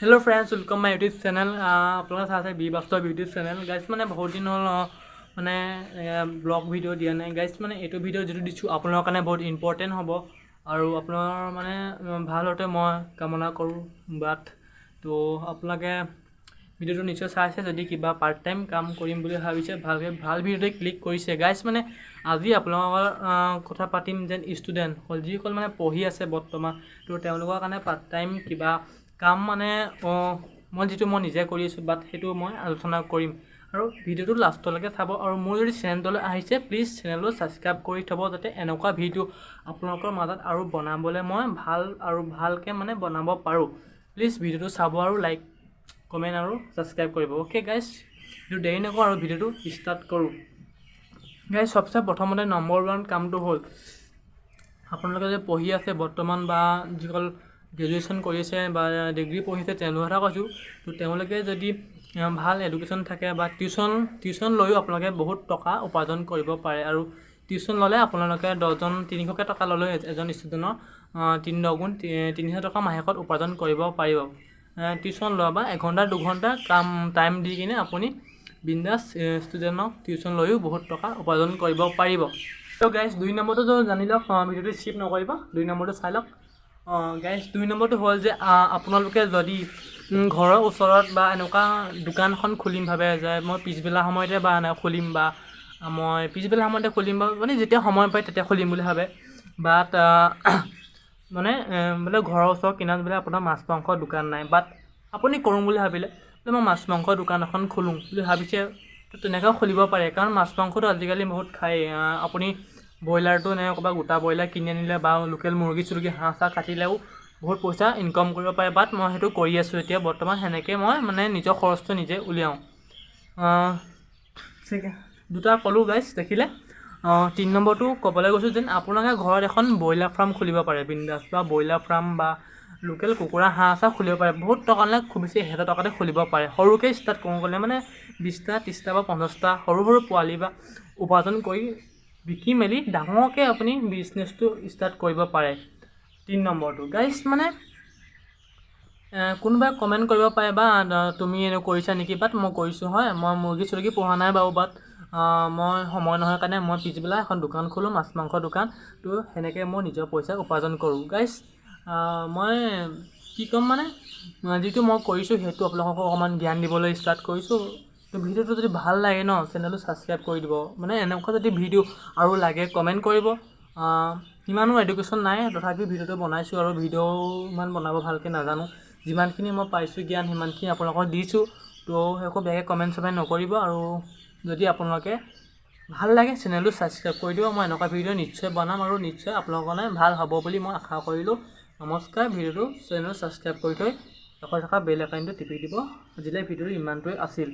Hello friends, welcome my YouTube channel. अपना साथ है बी बास्तव यूट्यूब चैनल। गाइस मैंने बहुत दिन हल मैंने ब्लॉग भिडिओ दिया ना गाइस। मैंने ये भिडिओ जो दिशो अपनों कारण बहुत इम्पर्टेन्ट हम और अपनों माने ভাল होते मैं कामना करूँ बात। तो अपने भिडिओ निश्चय चाइसे जदि किबा पार्ट टाइम काम करिम बुली भाविसे भालके ভাল भिडिओ क्लिक करिसे गाइस। माने আজি আপোনালোকৰ কথা পাতিম যেন ষ্টুডেণ্ট যিসকল মানে পঢ়ি আছে বৰ্তমান, তো তেওঁলোকৰ কাৰণে পাৰ্ট টাইম কিবা কাম মানে মই যিটো মই নিজে কৰি আছোঁ বাট সেইটো মই আলোচনা কৰিম আৰু ভিডিঅ'টো লাষ্টলৈকে চাব। আৰু মোৰ যদি চেনেললৈ আহিছে প্লিজ চেনেলটো ছাবস্ক্ৰাইব কৰি থ'ব, যাতে এনেকুৱা ভিডিঅ' আপোনালোকৰ মাজত আৰু বনাবলৈ মই ভাল আৰু ভালকৈ মানে বনাব পাৰোঁ। প্লিজ ভিডিঅ'টো চাব আৰু লাইক কমেণ্ট আৰু ছাবস্ক্ৰাইব কৰিব। অ'কে গাইজ, সেইটো দেৰি নকৰোঁ আৰু ভিডিঅ'টো ষ্টাৰ্ট কৰোঁ। গাইজ সবচে প্ৰথমতে নম্বৰ 1 কামটো হ'ল আপোনালোকে যে পঢ়ি আছে বৰ্তমান বা যিসকল গ্ৰেজুৱেশ্যন কৰি আছে বা ডিগ্ৰী পঢ়িছে তেওঁলোকৰ কথা কৈছোঁ। তো তেওঁলোকে যদি ভাল এডুকেশ্যন থাকে বা টিউশ্যন লৈও আপোনালোকে বহুত টকা উপাৰ্জন কৰিব পাৰে। আৰু টিউশ্যন ল'লে আপোনালোকে 10জন 300কৈ টকা ল'লে এজন ষ্টুডেণ্টৰ 3 গুণ 3000 টকা মাহেকত উপাৰ্জন কৰিব পাৰিব। টিউশ্যন লোৱা বা 1 ঘণ্টা 2 ঘণ্টা কাম টাইম দি কিনে আপুনি বিন্দাছ ষ্টুডেণ্টক টিউশ্যন লৈও বহুত টকা উপাৰ্জন কৰিব পাৰিব। তো গাইজ 2 নম্বৰটো জানি লওক, ভিডিঅ'টো স্কিপ নকৰিব, 2 নম্বৰটো চাই লওক। গাইজ 2 নম্বৰটো হ'ল যে আপোনালোকে যদি ঘৰৰ ওচৰত বা এনেকুৱা দোকান এখন খুলিম ভাবে যে মই পিছবেলা সময়তে বা খুলিম বা মই পিছবেলা সময়তে খুলিম বা মানে যেতিয়া সময় পায় তেতিয়া খুলিম বুলি ভাবে। বাট মানে বোলে ঘৰৰ ওচৰৰ কিনাৰত বোলে আপোনাৰ মাছ মাংসৰ দোকান নাই, বাট আপুনি কৰোঁ বুলি ভাবিলে বোলে মই মাছ মাংসৰ দোকান এখন খোলোঁ বুলি ভাবিছে, তো তেনেকৈও খুলিব পাৰে। কাৰণ মাছ মাংসটো আজিকালি বহুত খায়। আপুনি ব্ৰইলাৰটো এনেকৈ ক'ৰবাত গোটা ব্ৰইলাৰ কিনি আনিলে বা লোকেল মুৰ্গী চুৰ্গী হাঁহ চাহ কাটিলেও বহুত পইচা ইনকাম কৰিব পাৰে। বাট মই সেইটো কৰি আছোঁ এতিয়া বৰ্তমান, সেনেকৈ মই মানে নিজৰ খৰচটো নিজে উলিয়াওঁ। ঠিক দুটা ক'লোঁ গাইজ দেখিলে। 3 নম্বৰটো ক'বলৈ গৈছোঁ যেন আপোনালোকে ঘৰত এখন ব্ৰইলাৰ ফাৰ্ম খুলিব পাৰে বিন্দাছ, বা ব্ৰইলাৰ ফাৰ্ম বা লোকেল কুকুৰা হাঁহ চাহ খুলিব পাৰে। বহুত টকা হ'লে খুব বেছি 1000 টকাতে খুলিব পাৰে। সৰুকৈ ষ্টাৰ্ট কৰোঁ গ'লে মানে 20টা 30টা বা 50টা সৰু পোৱালি বা উপাৰ্জন কৰি বিকি মেলি ডাঙৰকৈ আপুনি বিজনেছটো ষ্টাৰ্ট কৰিব পাৰে। 3 নম্বৰটো গাইজ মানে কোনোবাই কমেণ্ট কৰিব পাৰে বা তুমি এনেকৈ কৰিছা নেকি, বাট মই কৰিছোঁ হয়। মই মুৰ্গী চুৰ্গী পোহা নাই বাৰু, বাট মই সময় নহয় কাৰণে মই পিছবেলা এখন দোকান খোলোঁ, মাছ মাংসৰ দোকান। তো সেনেকৈ মই নিজৰ পইচা উপাৰ্জন কৰোঁ। গাইজ মই কি ক'ম মানে যিটো মই কৰিছোঁ সেইটো আপোনালোকক অকণমান জ্ঞান দিবলৈ ষ্টাৰ্ট কৰিছোঁ। তো ভিডিঅ'টো যদি ভাল লাগে ন, চেনেলটো ছাবস্ক্ৰাইব কৰি দিব। মানে এনেকুৱা যদি ভিডিঅ' আৰু লাগে কমেণ্ট কৰিব। ইমানো এডুকেশ্যন নাই, তথাপি ভিডিঅ'টো বনাইছোঁ আৰু ভিডিঅ' ইমান বনাব ভালকৈ নাজানো। যিমানখিনি মই পাইছোঁ জ্ঞান সিমানখিনি আপোনালোকক দিছোঁ। তো একো বেয়াকৈ কমেণ্ট চমেণ্ট নকৰিব। আৰু যদি আপোনালোকে ভাল লাগে চেনেলটো ছাবস্ক্ৰাইব কৰি দিব। মই এনেকুৱা ভিডিঅ' নিশ্চয় বনাম আৰু নিশ্চয় আপোনালোকৰ কাৰণে ভাল হ'ব বুলি মই আশা কৰিলোঁ। নমস্কাৰ। ভিডিঅ'টো চেনেলটো ছাবস্ক্ৰাইব কৰি থৈ কাষত থকা বেল আইকনটো টিপি দিব। আজিলৈ ভিডিঅ'টো ইমানটোৱে আছিল।